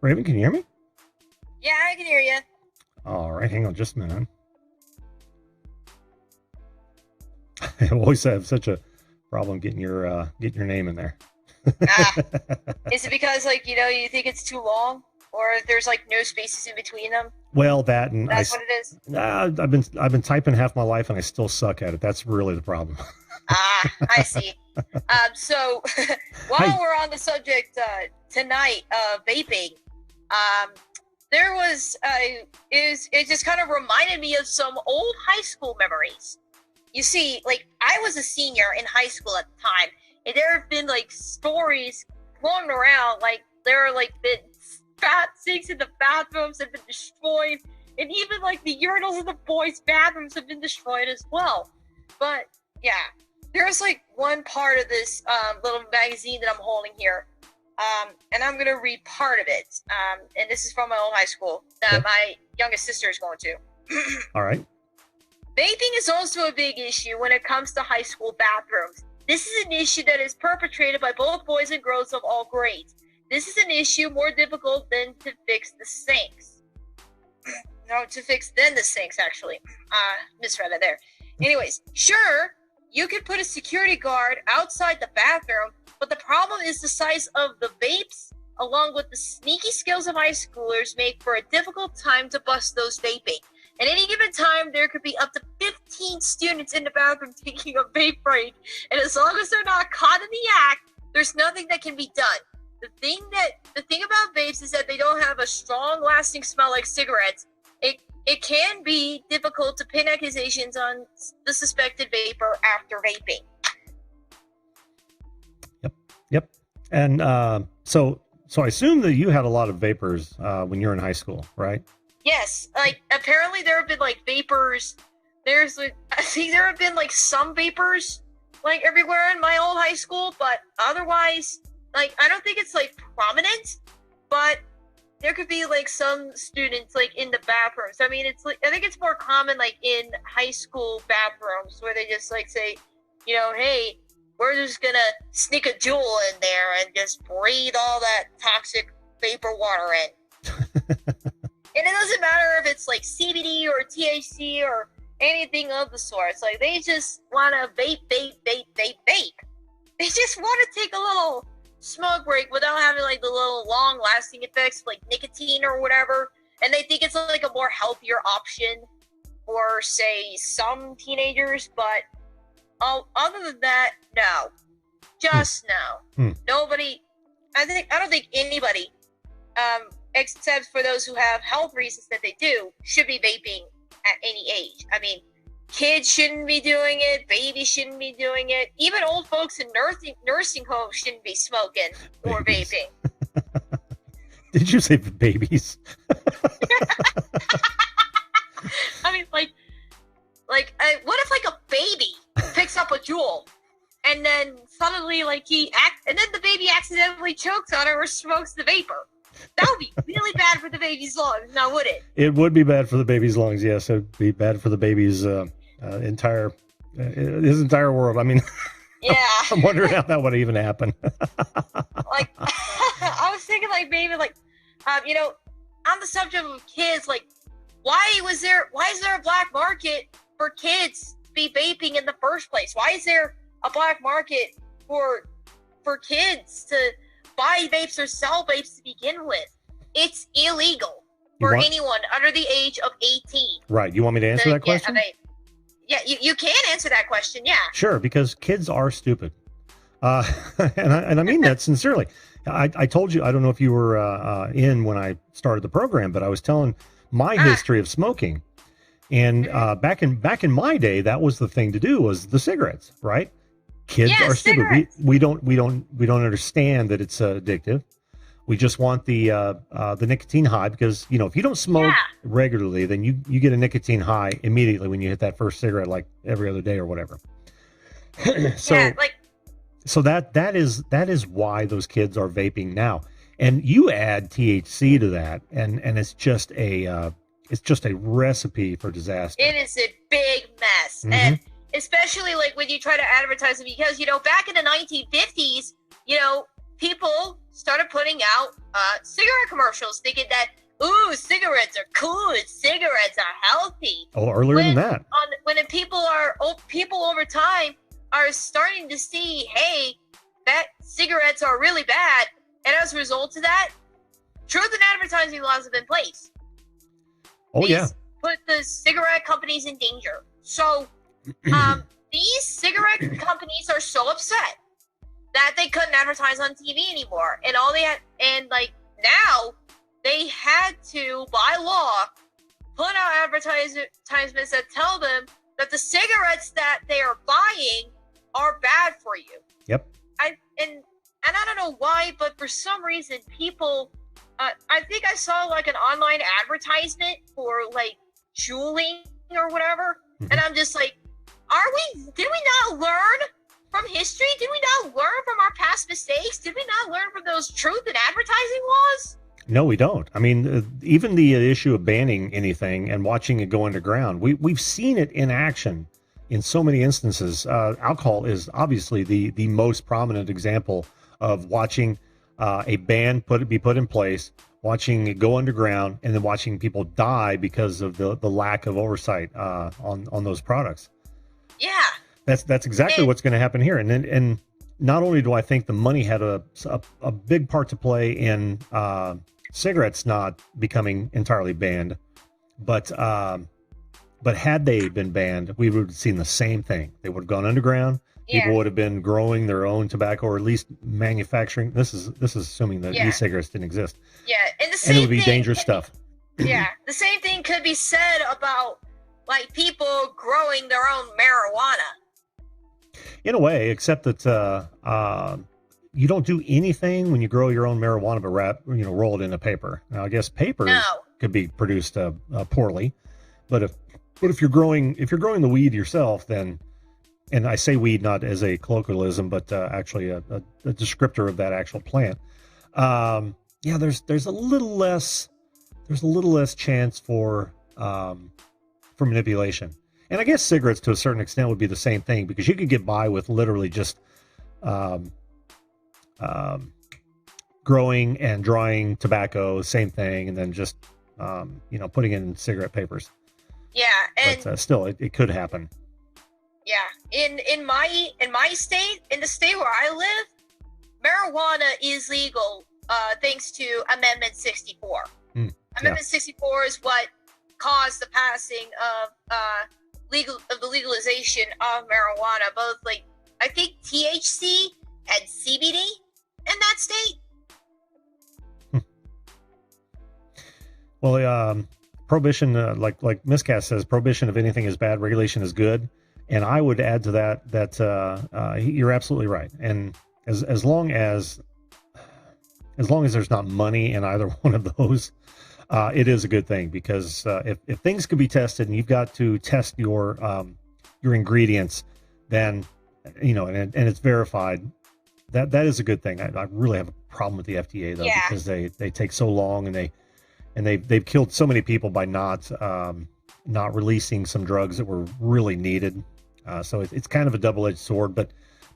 Raven, can you hear me? Yeah, I can hear you. All right, hang on just a minute. I always have such a problem getting your name in there. Is it because you think it's too long, or there's no spaces in between them? Well, that and That's what it is. I've been typing half my life and I still suck at it. That's really the problem. I see. So while we're on the subject tonight of vaping, there was it just kind of reminded me of some old high school memories. You see, I was a senior in high school at the time, and there have been stories floating around, there are been fat sinks in the bathrooms have been destroyed, and even the urinals in the boys' bathrooms have been destroyed as well. But yeah, there's one part of this little magazine that I'm holding here, and I'm gonna read part of it. And this is from my old high school that my youngest sister is going to. All right. Vaping is also a big issue when it comes to high school bathrooms. This is an issue that is perpetrated by both boys and girls of all grades. This is an issue more difficult than to fix the sinks. No, to fix than the sinks, actually. Misread it there. Anyways, sure, you can put a security guard outside the bathroom, but the problem is the size of the vapes, along with the sneaky skills of high schoolers, make for a difficult time to bust those vaping. At any given time, there could be up to 15 students in the bathroom taking a vape break, and as long as they're not caught in the act, there's nothing that can be done. The thing about vapes is that they don't have a strong, lasting smell like cigarettes. It can be difficult to pin accusations on the suspected vapor after vaping. Yep. And so I assume that you had a lot of vapors when you were in high school, right? Yes, apparently there have been vapors. I think there have been some vapors everywhere in my old high school, but otherwise, I don't think it's prominent, but there could be some students in the bathrooms. I mean, I think it's more common in high school bathrooms where they just say, hey, we're just gonna sneak a jewel in there and just breathe all that toxic vapor water in. And it doesn't matter if it's CBD or THC or anything of the sort. It's they just want to vape. They just want to take a little smoke break without having the little long-lasting effects like nicotine or whatever. And they think it's a more healthier option for, say, some teenagers. But other than that, no. Just no. Nobody. I don't think anybody. Except for those who have health reasons that they do, should be vaping at any age. I mean, kids shouldn't be doing it, babies shouldn't be doing it, even old folks in nursing homes shouldn't be smoking or vaping. Did you say babies? I mean, what if a baby picks up a jewel and then suddenly and then the baby accidentally chokes on it or smokes the vapor? That would be really bad for the baby's lungs, now would it? It would be bad for the baby's lungs, yes. It would be bad for the baby's entire world. I mean, yeah. I'm wondering how that would even happen. I was thinking maybe on the subject of kids, why is there a black market for kids to be vaping in the first place? Why is there a black market for kids to buy vapes or sell vapes to begin with? It's illegal for anyone under the age of 18. Right. You want me to answer that question? Yeah, you can answer that question, yeah. Sure, because kids are stupid. And I mean that sincerely. I told you, I don't know if you were in when I started the program, but I was telling my history of smoking. And back in my day, that was the thing to do, was the cigarettes, right? Kids are stupid. We don't understand that it's addictive. We just want the nicotine high because, if you don't smoke regularly, then you get a nicotine high immediately when you hit that first cigarette, every other day or whatever. So that is why those kids are vaping now. And you add THC to that, and it's just a recipe for disaster. It is a big mess. Mm-hmm. And especially when you try to advertise it, because back in the 1950s, people started putting out cigarette commercials, thinking that, ooh, cigarettes are cool, cigarettes are healthy. Oh, earlier than that. When people over time are starting to see, hey, that cigarettes are really bad, and as a result of that, truth in advertising laws have been placed. These put the cigarette companies in danger. So these cigarette companies are so upset that they couldn't advertise on TV anymore, and now they had to, by law, put out advertisements that tell them that the cigarettes that they are buying are bad for you. Yep. And I don't know why, but for some reason, people, I think I saw like an online advertisement for like juuling or whatever, and I'm just like, did we not learn from history? Did we not learn from our past mistakes? Did we not learn from those truth in advertising laws? No, we don't. I mean, even the issue of banning anything and watching it go underground, we've seen it in action in so many instances. Alcohol is obviously the most prominent example of watching a ban be put in place, watching it go underground, and then watching people die because of the lack of oversight on those products. Yeah, that's exactly what's going to happen here. And not only do I think the money had a big part to play in cigarettes not becoming entirely banned, but had they been banned, we would have seen the same thing. They would have gone underground. Yeah. People would have been growing their own tobacco, or at least manufacturing. This is assuming that e-cigarettes didn't exist. Yeah, and it would be dangerous stuff. Yeah, the same thing could be said about like people growing their own marijuana. In a way, except that you don't do anything when you grow your own marijuana, but roll it in a paper. Now, I guess paper could be produced poorly, but if you're growing the weed yourself, then, and I say weed not as a colloquialism, but actually a descriptor of that actual plant. There's a little less chance for manipulation. And I guess cigarettes to a certain extent would be the same thing, because you could get by with literally just growing and drying tobacco, same thing, and then just putting in cigarette papers. Yeah, and but still, it could happen. Yeah, in my state, in the state where I live, marijuana is legal thanks to Amendment 64. Amendment 64 is what caused the passing of the legalization of marijuana, both like I think THC and CBD in that state. Well, prohibition, like Miscast says, prohibition of anything is bad, regulation is good. And I would add to that you're absolutely right. And as long as there's not money in either one of those, it is a good thing, because if things could be tested and you've got to test your ingredients, then and it's verified, that is a good thing. I really have a problem with the FDA though, because they take so long, and they've killed so many people by not releasing some drugs that were really needed. So it's kind of a double-edged sword, but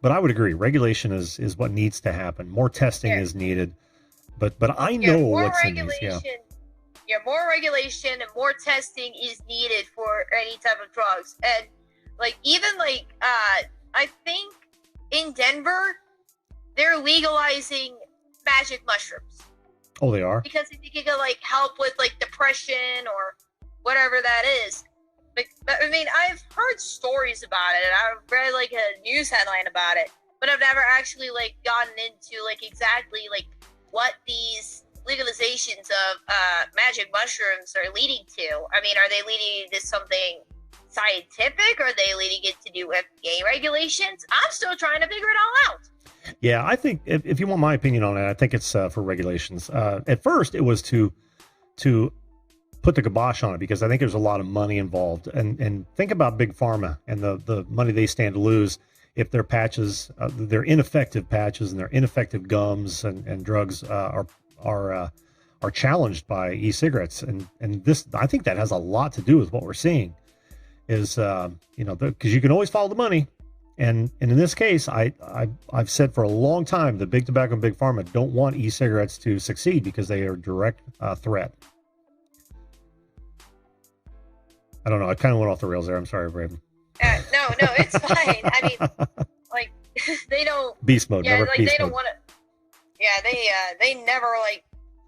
I would agree, regulation is what needs to happen. More testing is needed, but I know what's in these. Yeah, more regulation and more testing is needed for any type of drugs. And I think in Denver, they're legalizing magic mushrooms. Oh, they are? Because they think it could help with depression or whatever that is. I've heard stories about it, and I've read a news headline about it, but I've never actually gotten into exactly what these legalizations of magic mushrooms are leading to. Are they leading to something scientific? Are they leading it to do FDA regulations? I'm still trying to figure it all out. Yeah, I think if you want my opinion on it, I think it's for regulations. At first, it was to put the kibosh on it, because I think there's a lot of money involved. And think about Big Pharma and the money they stand to lose if their patches, their ineffective patches and their ineffective gums and drugs are challenged by e-cigarettes. And this, I think that has a lot to do with what we're seeing is, because you can always follow the money. And in this case, I've said for a long time that big tobacco and big pharma don't want e-cigarettes to succeed because they are a direct threat. I don't know. I kind of went off the rails there. I'm sorry, Braden. No, it's fine. I mean, like, they don't. Beast mode. Yeah, never like beast they don't mode. want to. Yeah, they never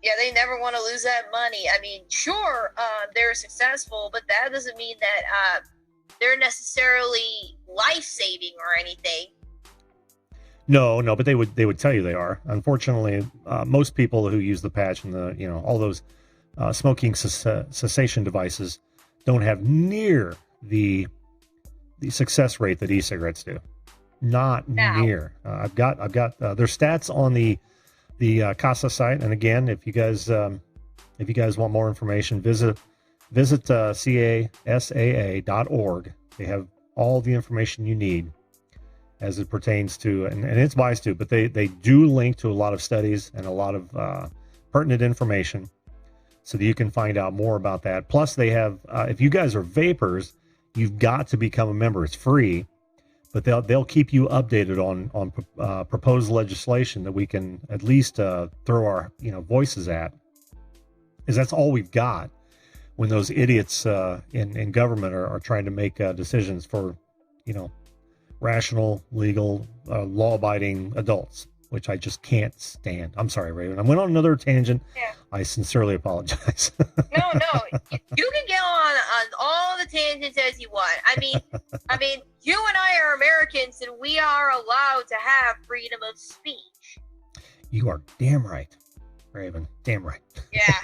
they never want to lose that money. I mean, sure, they're successful, but that doesn't mean that they're necessarily life-saving or anything. No, but they would tell you they are. Unfortunately, most people who use the patch and the all those smoking cessation devices don't have near the success rate that e-cigarettes do. Not near. I've got their stats on the CASA site, and again, if you guys want more information, visit casaa.org. They have all the information you need as it pertains to, and it's wise too, but they do link to a lot of studies and a lot of pertinent information so that you can find out more about that. Plus, they have, if you guys are vapors, you've got to become a member. It's free, but they'll keep you updated on proposed legislation that we can at least throw our voices at, because that's all we've got when those idiots in government are trying to make decisions for rational, legal, law-abiding adults, which I just can't stand. I'm sorry, Raven. I went on another tangent. Yeah. I sincerely apologize. No, you can get on all the tangents as you want. I mean, you and I are Americans, and we are allowed to have freedom of speech. You are damn right, Raven. Damn right. Yeah.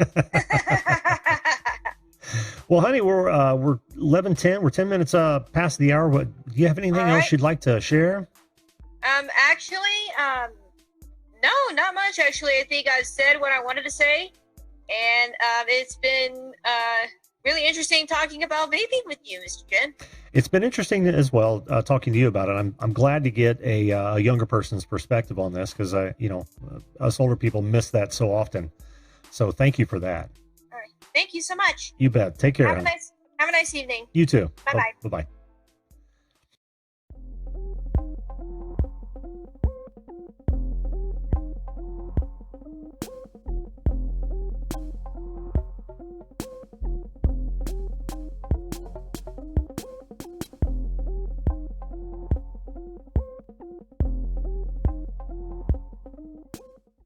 Well, honey, we're 11:10. We're 10 minutes past the hour. What do you have anything else you'd like to share? Actually, no, not much. Actually, I think I've said what I wanted to say, and it's been really interesting talking about vaping with you, Mr. Jen. It's been interesting as well talking to you about it. I'm glad to get a younger person's perspective on this, because us older people miss that so often. So thank you for that. All right, thank you so much. You bet. Take care. Have a nice evening. You too. Bye-bye. Bye-bye.